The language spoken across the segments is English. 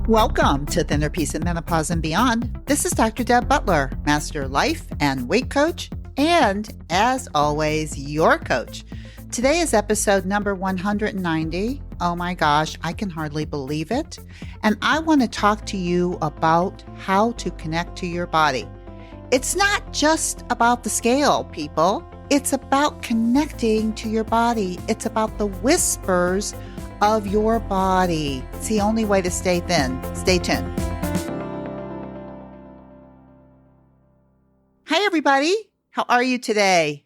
Welcome to Thinner Peace in Menopause and Beyond. This is Dr. Deb Butler, Master Life and Weight Coach, and as always, your coach. Today is episode number 190. Oh my gosh, I can hardly believe it. And I want to talk to you about how to connect to your body. It's not just about the scale, people. It's about connecting to your body. It's about the whispers of your body. It's the only way to stay thin. Stay tuned. Hi, everybody. How are you today?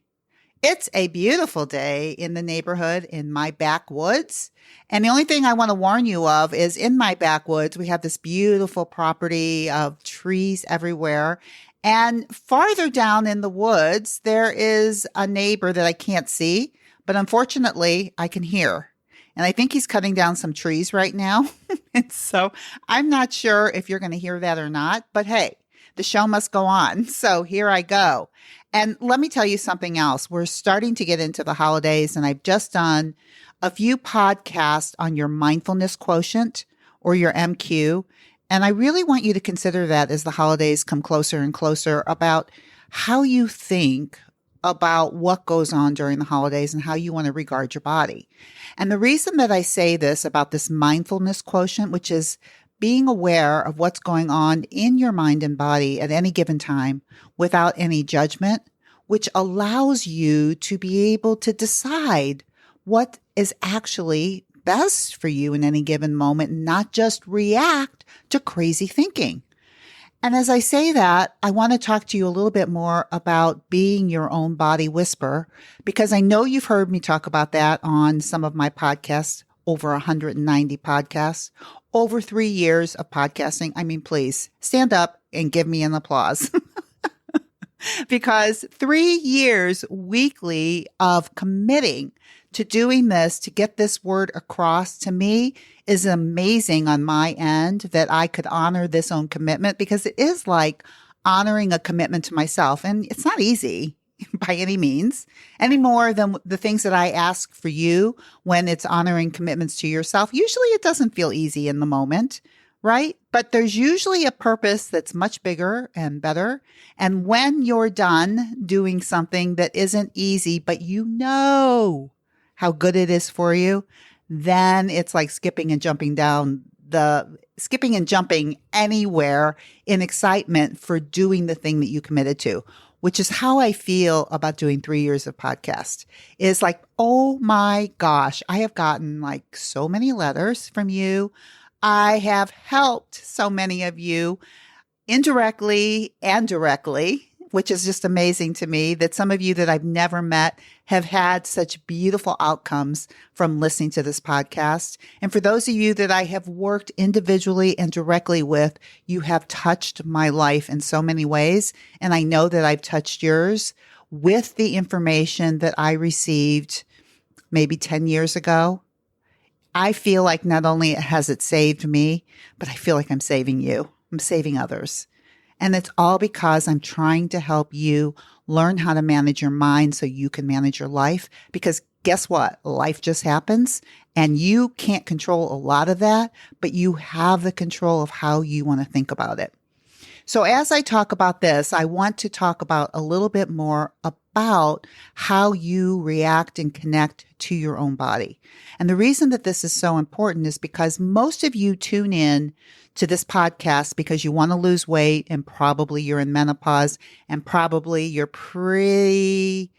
It's a beautiful day in the neighborhood in my backwoods. And the only thing I want to warn you of is in my backwoods, we have this beautiful property of trees everywhere. And farther down in the woods, there is a neighbor that I can't see, but unfortunately I can hear. And I think he's cutting down some trees right now. And so I'm not sure if you're going to hear that or not, but hey, the show must go on. So here I go. And let me tell you something else. We're starting to get into the holidays, and I've just done a few podcasts on your mindfulness quotient or your MQ. And I really want you to consider that as the holidays come closer and closer about how you think about what goes on during the holidays and how you want to regard your body. And the reason that I say this about this mindfulness quotient, which is being aware of what's going on in your mind and body at any given time without any judgment, which allows you to be able to decide what is actually best for you in any given moment, and not just react to crazy thinking. And as I say that, I want to talk to you a little bit more about being your own body whisperer, because I know you've heard me talk about that on some of my podcasts, over 190 podcasts, over 3 years of podcasting. I mean, please stand up and give me an applause. Because 3 years weekly of committing to doing this, to get this word across to me is amazing on my end that I could honor this own commitment, because it is like honoring a commitment to myself. And it's not easy by any means, any more than the things that I ask for you when it's honoring commitments to yourself. Usually it doesn't feel easy in the moment, right? But there's usually a purpose that's much bigger and better. And when you're done doing something that isn't easy, but you know how good it is for you, then it's like skipping and jumping anywhere in excitement for doing the thing that you committed to, which is how I feel about doing 3 years of podcast. It's like, oh my gosh, I have gotten like so many letters from you. I have helped so many of you indirectly and directly, which is just amazing to me that some of you that I've never met have had such beautiful outcomes from listening to this podcast. And for those of you that I have worked individually and directly with, you have touched my life in so many ways. And I know that I've touched yours with the information that I received maybe 10 years ago. I feel like not only has it saved me, but I feel like I'm saving you. I'm saving others. And it's all because I'm trying to help you learn how to manage your mind so you can manage your life. Because guess what? Life just happens and you can't control a lot of that, but you have the control of how you want to think about it. So as I talk about this, I want to talk about a little bit more about how you react and connect to your own body. And the reason that this is so important is because most of you tune in to this podcast because you want to lose weight, and probably you're in menopause, and probably you're pretty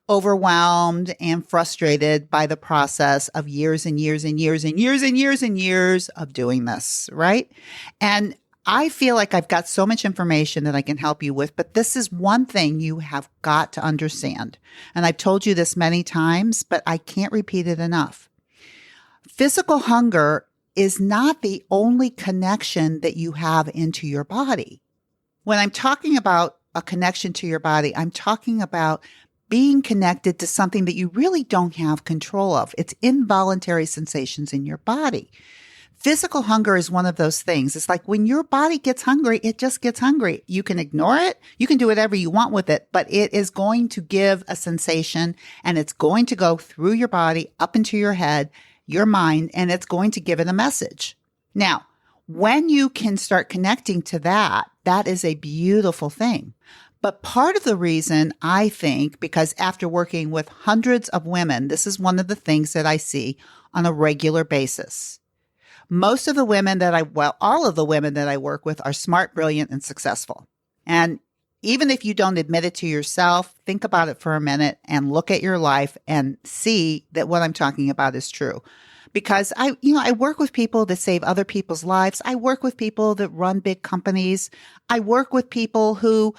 overwhelmed and frustrated by the process of years and years and years and years and years and years of doing this, right? And I feel like I've got so much information that I can help you with, but this is one thing you have got to understand. And I've told you this many times, but I can't repeat it enough. Physical hunger is not the only connection that you have into your body. When I'm talking about a connection to your body, I'm talking about being connected to something that you really don't have control of. It's involuntary sensations in your body. Physical hunger is one of those things. It's like when your body gets hungry, it just gets hungry. You can ignore it. You can do whatever you want with it, but it is going to give a sensation, and it's going to go through your body, up into your head, your mind, and it's going to give it a message. Now, When you can start connecting to that, that is a beautiful thing. But part of the reason I think, because after working with hundreds of women, this is one of the things that I see on a regular basis. Most of the women all of the women that I work with are smart, brilliant, and successful. And even if you don't admit it to yourself, think about it for a minute and look at your life and see that what I'm talking about is true. Because I work with people that save other people's lives. I work with people that run big companies. I work with people who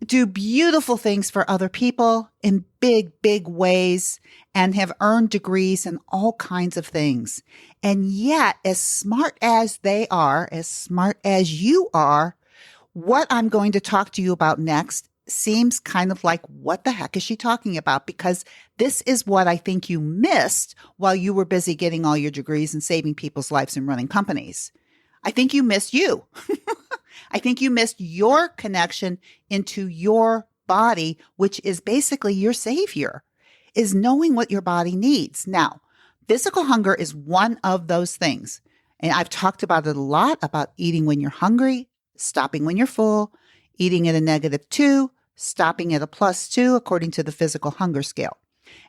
do beautiful things for other people in big, big ways and have earned degrees in all kinds of things. And yet, as smart as they are, as smart as you are, what I'm going to talk to you about next seems kind of like, what the heck is she talking about? Because this is what I think you missed while you were busy getting all your degrees and saving people's lives and running companies. I think you missed you. I think you missed your connection into your body, which is basically your savior, is knowing what your body needs. Now, physical hunger is one of those things. And I've talked about it a lot, about eating when you're hungry, stopping when you're full, eating at a -2, stopping at a +2, according to the physical hunger scale.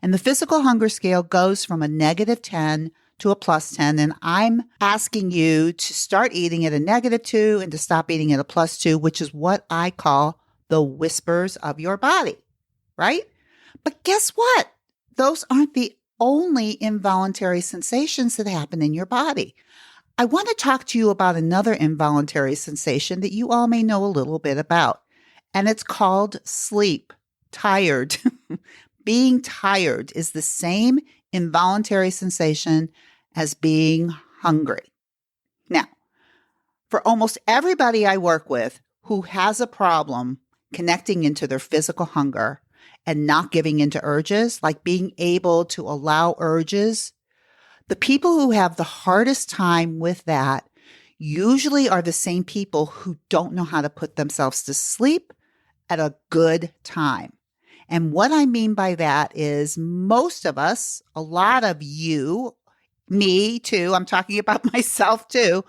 And the physical hunger scale goes from a -10 to a +10. And I'm asking you to start eating at a -2 and to stop eating at a +2, which is what I call the whispers of your body, right? But guess what? Those aren't the only involuntary sensations that happen in your body. I want to talk to you about another involuntary sensation that you all may know a little bit about, and it's called sleep. Tired. Being tired is the same involuntary sensation as being hungry. Now, for almost everybody I work with who has a problem connecting into their physical hunger and not giving into urges, like being able to allow urges, the people who have the hardest time with that usually are the same people who don't know how to put themselves to sleep at a good time. And what I mean by that is most of us, a lot of you, me too, I'm talking about myself too,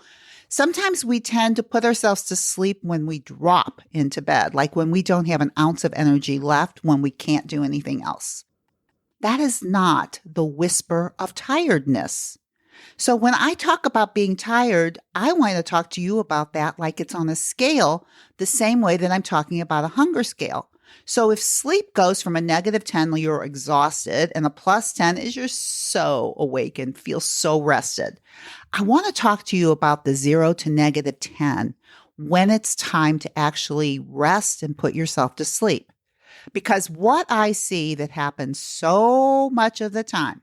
sometimes we tend to put ourselves to sleep when we drop into bed, like when we don't have an ounce of energy left, when we can't do anything else. That is not the whisper of tiredness. So when I talk about being tired, I want to talk to you about that like it's on a scale, the same way that I'm talking about a hunger scale. So if sleep goes from a -10, you're exhausted, and a +10 is you're so awake and feel so rested. I want to talk to you about the 0 to -10, when it's time to actually rest and put yourself to sleep. Because what I see that happens so much of the time,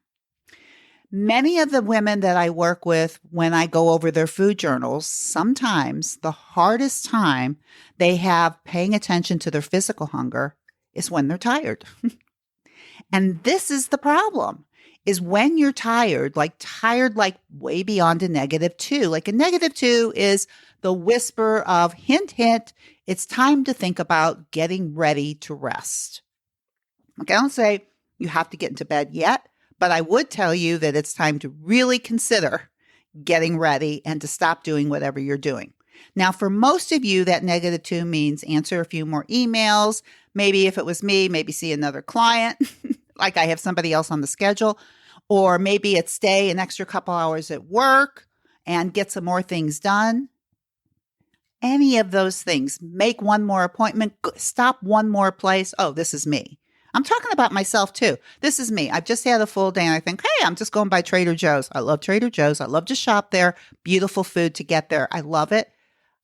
many of the women that I work with, when I go over their food journals, sometimes the hardest time they have paying attention to their physical hunger is when they're tired. And this is the problem, is when you're tired like way beyond a -2. Like a -2 is the whisper of hint, hint, it's time to think about getting ready to rest. Okay, I don't say you have to get into bed yet, but I would tell you that it's time to really consider getting ready and to stop doing whatever you're doing. Now, for most of you, that -2 means answer a few more emails. Maybe if it was me, maybe see another client, like I have somebody else on the schedule, or maybe it's stay an extra couple hours at work and get some more things done. Any of those things, make one more appointment, stop one more place. Oh, this is me. I'm talking about myself too. This is me. I've just had a full day and I think, hey, I'm just going by Trader Joe's. I love Trader Joe's. I love to shop there. Beautiful food to get there. I love it.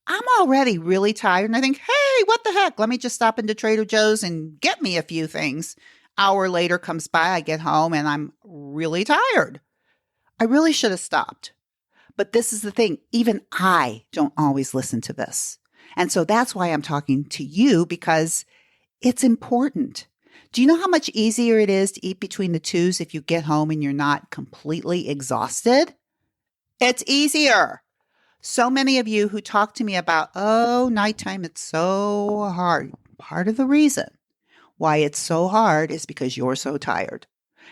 I'm already really tired and I think, hey, what the heck? Let me just stop into Trader Joe's and get me a few things. Hour later comes by, I get home and I'm really tired. I really should have stopped. But this is the thing. Even I don't always listen to this. And so that's why I'm talking to you, because it's important. Do you know how much easier it is to eat between the twos if you get home and you're not completely exhausted? It's easier. So many of you who talk to me about, oh, nighttime, it's so hard. Part of the reason why it's so hard is because you're so tired.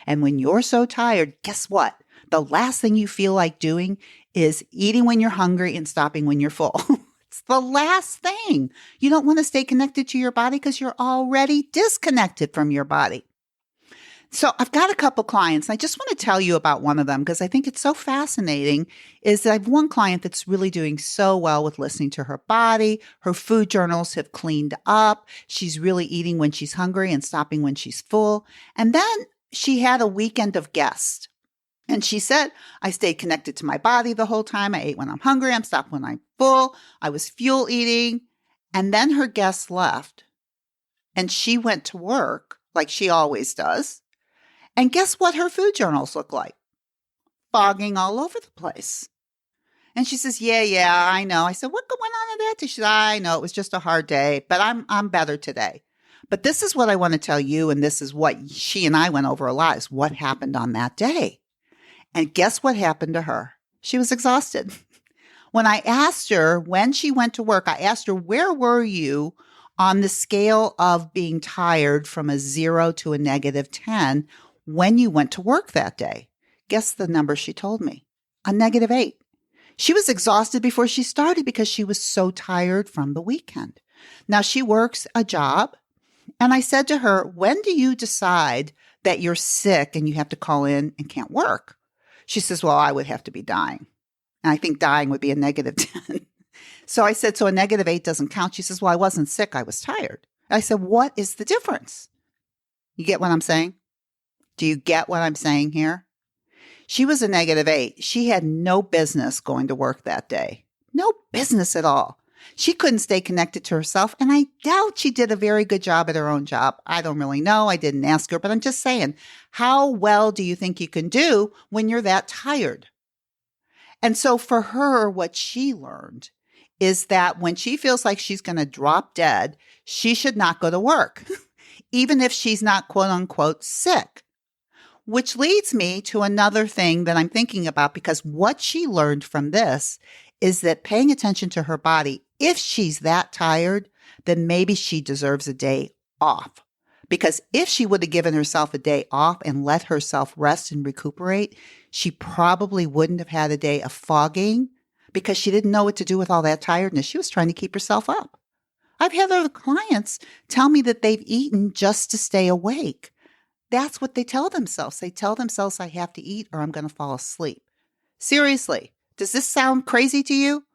And when you're so tired, guess what? the last thing you feel like doing is eating when you're hungry and stopping when you're full. It's the last thing. You don't want to stay connected to your body because you're already disconnected from your body. So I've got a couple clients, and I just want to tell you about one of them because I think it's so fascinating, is that I have one client that's really doing so well with listening to her body. Her food journals have cleaned up. She's really eating when she's hungry and stopping when she's full. And then she had a weekend of guests. And she said, I stayed connected to my body the whole time. I ate when I'm hungry. I'm stopped when I'm full. I was fuel eating. And then her guests left. And she went to work like she always does. And guess what her food journals look like? Fogging all over the place. And she says, yeah, I know. I said, what went on in that day? She said, I know it was just a hard day, but I'm better today. But this is what I want to tell you, and this is what she and I went over a lot, is what happened on that day. And guess what happened to her? She was exhausted. When I asked her when she went to work, I asked her, where were you on the scale of being tired from a 0 to a -10 when you went to work that day? Guess the number she told me, a -8. She was exhausted before she started because she was so tired from the weekend. Now she works a job. And I said to her, when do you decide that you're sick and you have to call in and can't work? She says, well, I would have to be dying. And I think dying would be a -10. So I said, so a -8 doesn't count. She says, well, I wasn't sick. I was tired. I said, what is the difference? You get what I'm saying? Do you get what I'm saying here? She was a -8. She had no business going to work that day. No business at all. She couldn't stay connected to herself, and I doubt she did a very good job at her own job. I don't really know. I didn't ask her, but I'm just saying, how well do you think you can do when you're that tired? And so for her, what she learned is that when she feels like she's going to drop dead, she should not go to work, even if she's not quote unquote sick. Which leads me to another thing that I'm thinking about, because what she learned from this is that paying attention to her body, if she's that tired, then maybe she deserves a day off. Because if she would have given herself a day off and let herself rest and recuperate, she probably wouldn't have had a day of fogging because she didn't know what to do with all that tiredness. She was trying to keep herself up. I've had other clients tell me that they've eaten just to stay awake. That's what they tell themselves. They tell themselves, I have to eat or I'm going to fall asleep. Seriously, does this sound crazy to you?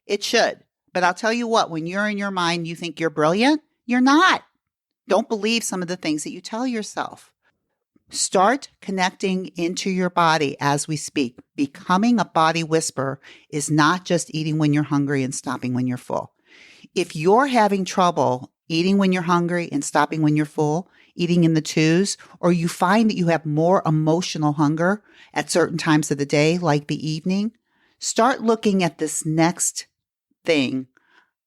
It should. But I'll tell you what, when you're in your mind, you think you're brilliant, you're not. Don't believe some of the things that you tell yourself. Start connecting into your body as we speak. Becoming a body whisperer is not just eating when you're hungry and stopping when you're full. If you're having trouble eating when you're hungry and stopping when you're full, eating in the twos, or you find that you have more emotional hunger at certain times of the day, like the evening, start looking at this next thing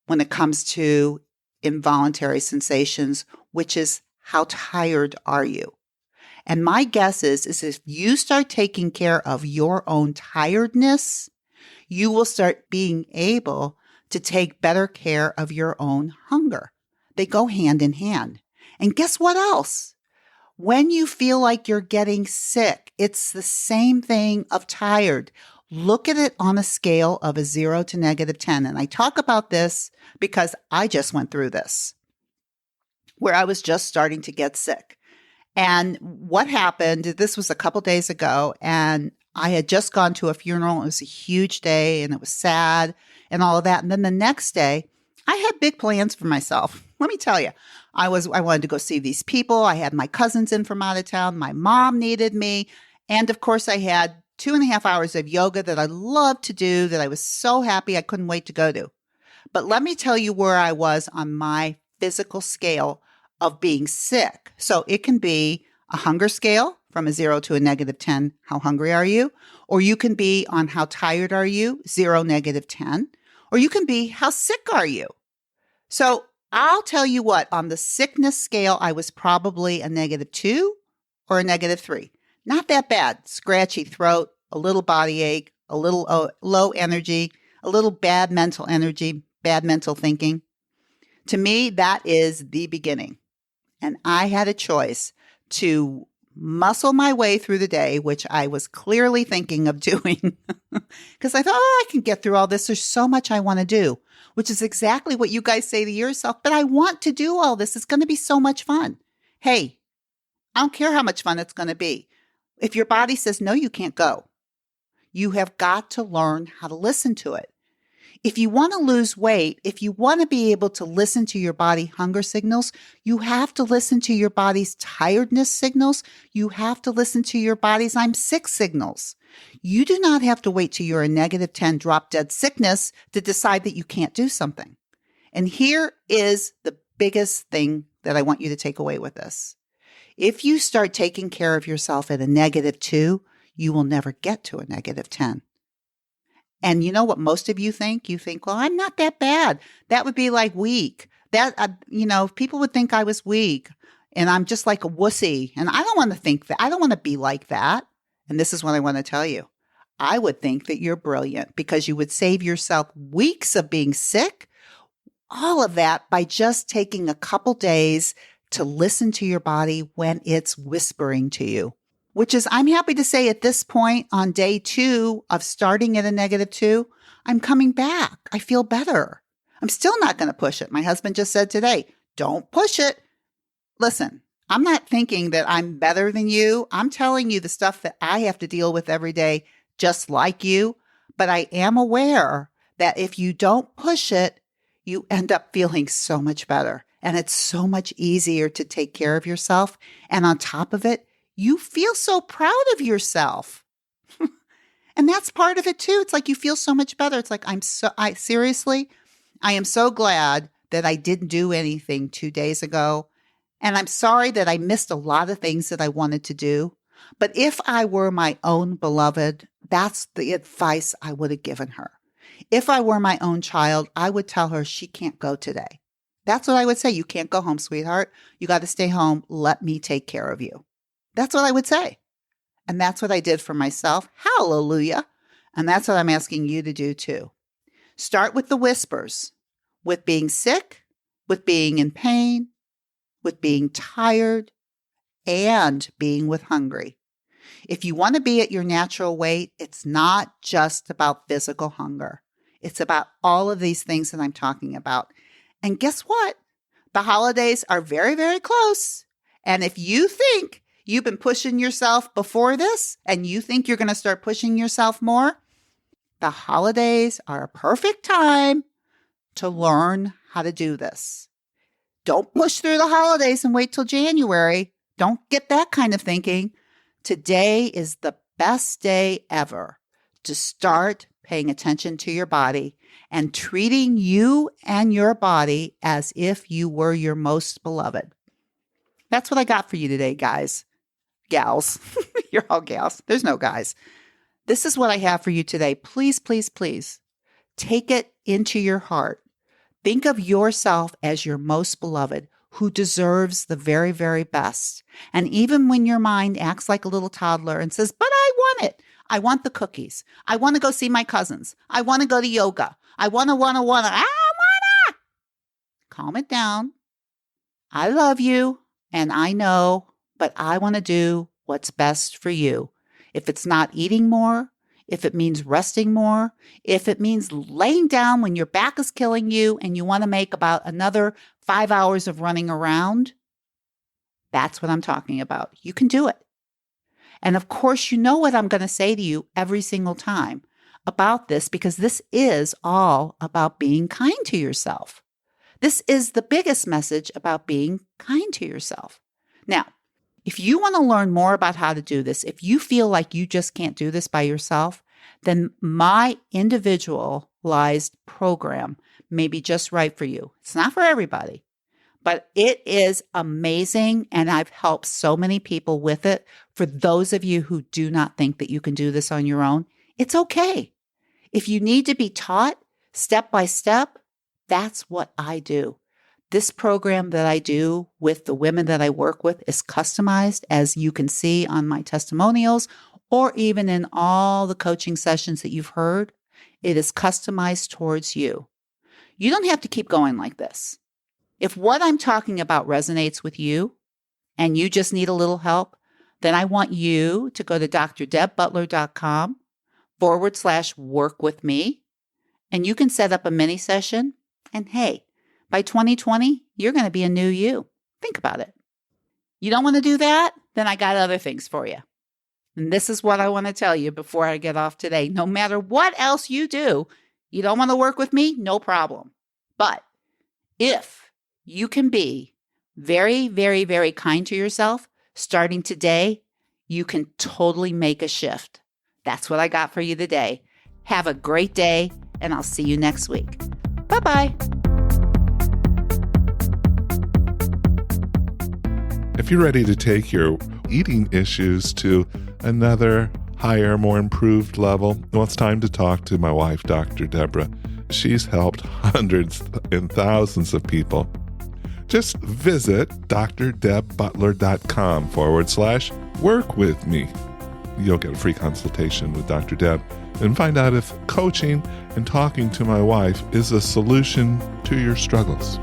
when it comes to involuntary sensations, which is how tired are you? And my guess is if you start taking care of your own tiredness, you will start being able to take better care of your own hunger. They go hand in hand. And guess what else? When you feel like you're getting sick, it's the same thing of tired. Look at it on a scale of a 0 to -10. And I talk about this because I just went through this, where I was just starting to get sick. And what happened, this was a couple days ago, and I had just gone to a funeral. It was a huge day, and it was sad and all of that. And then the next day, I had big plans for myself. Let me tell you, I wanted to go see these people. I had my cousins in from out of town. My mom needed me. And of course, I had 2.5 hours of yoga that I loved to do, that I was so happy I couldn't wait to go to. But let me tell you where I was on my physical scale of being sick. So it can be a hunger scale from a 0 to a -10. How hungry are you? Or you can be on how tired are you? 0, -10. Or you can be how sick are you? So I'll tell you what, on the sickness scale, I was probably a -2 or a -3. Not that bad. Scratchy throat, a little body ache, a little low energy, a little bad mental energy, bad mental thinking. To me, that is the beginning. And I had a choice to muscle my way through the day, which I was clearly thinking of doing because I thought, I can get through all this. There's so much I want to do, which is exactly what you guys say to yourself. But I want to do all this. It's going to be so much fun. Hey, I don't care how much fun it's going to be. If your body says, no, you can't go, you have got to learn how to listen to it. If you want to lose weight, if you want to be able to listen to your body hunger signals, you have to listen to your body's tiredness signals. You have to listen to your body's I'm sick signals. You do not have to wait till you're a -10 drop dead sickness to decide that you can't do something. And here is the biggest thing that I want you to take away with this. If you start taking care of yourself at a -2, you will never get to a -10. And you know what most of you think? You think, well, I'm not that bad. That would be like weak. People would think I was weak and I'm just like a wussy. And I don't want to think that. I don't want to be like that. And this is what I want to tell you. I would think that you're brilliant because you would save yourself weeks of being sick, all of that by just taking a couple days to listen to your body when it's whispering to you. Which is, I'm happy to say at this point on day 2 of starting at a -2, I'm coming back. I feel better. I'm still not going to push it. My husband just said today, don't push it. Listen, I'm not thinking that I'm better than you. I'm telling you the stuff that I have to deal with every day, just like you. But I am aware that if you don't push it, you end up feeling so much better. And it's so much easier to take care of yourself. And on top of it, you feel so proud of yourself. And that's part of it too. It's like you feel so much better. It's like, seriously, I am so glad that I didn't do anything 2 days ago. And I'm sorry that I missed a lot of things that I wanted to do. But if I were my own beloved, that's the advice I would have given her. If I were my own child, I would tell her she can't go today. That's what I would say. You can't go home, sweetheart. You got to stay home. Let me take care of you. That's what I would say. And that's what I did for myself. Hallelujah. And that's what I'm asking you to do too. Start with the whispers, with being sick, with being in pain, with being tired, and being with hungry. If you want to be at your natural weight, it's not just about physical hunger. It's about all of these things that I'm talking about. And guess what? The holidays are very, very close. And if you think you've been pushing yourself before this and you think you're going to start pushing yourself more, the holidays are a perfect time to learn how to do this. Don't push through the holidays and wait till January. Don't get that kind of thinking. Today is the best day ever to start paying attention to your body and treating you and your body as if you were your most beloved. That's what I got for you today, guys. Gals. You're all gals. There's no guys. This is what I have for you today. Please, please, please take it into your heart. Think of yourself as your most beloved who deserves the very, very best. And even when your mind acts like a little toddler and says, but I want it. I want the cookies. I want to go see my cousins. I want to go to yoga. I want to. Calm it down. I love you and I know, but I want to do what's best for you. If it's not eating more, if it means resting more, if it means laying down when your back is killing you and you want to make about another 5 hours of running around, that's what I'm talking about. You can do it. And of course, you know what I'm going to say to you every single time about this, because this is all about being kind to yourself. This is the biggest message about being kind to yourself. Now, if you want to learn more about how to do this, if you feel like you just can't do this by yourself, then my individualized program may be just right for you. It's not for everybody, but it is amazing. And I've helped so many people with it. For those of you who do not think that you can do this on your own, it's okay. If you need to be taught step by step, that's what I do. This program that I do with the women that I work with is customized, as you can see on my testimonials, or even in all the coaching sessions that you've heard. It is customized towards you. You don't have to keep going like this. If what I'm talking about resonates with you and you just need a little help, then I want you to go to drdebbutler.com/work with me, and you can set up a mini session. And hey, by 2020, you're going to be a new you. Think about it. You don't want to do that? Then I got other things for you. And this is what I want to tell you before I get off today. No matter what else you do, you don't want to work with me? No problem. But if you can be very, very, very kind to yourself starting today, you can totally make a shift. That's what I got for you today. Have a great day, and I'll see you next week. Bye-bye. If you're ready to take your eating issues to another higher, more improved level, well, it's time to talk to my wife, Dr. Deborah. She's helped hundreds and thousands of people. Just visit drdebbutler.com/work with me. You'll get a free consultation with Dr. Deb and find out if coaching and talking to my wife is a solution to your struggles.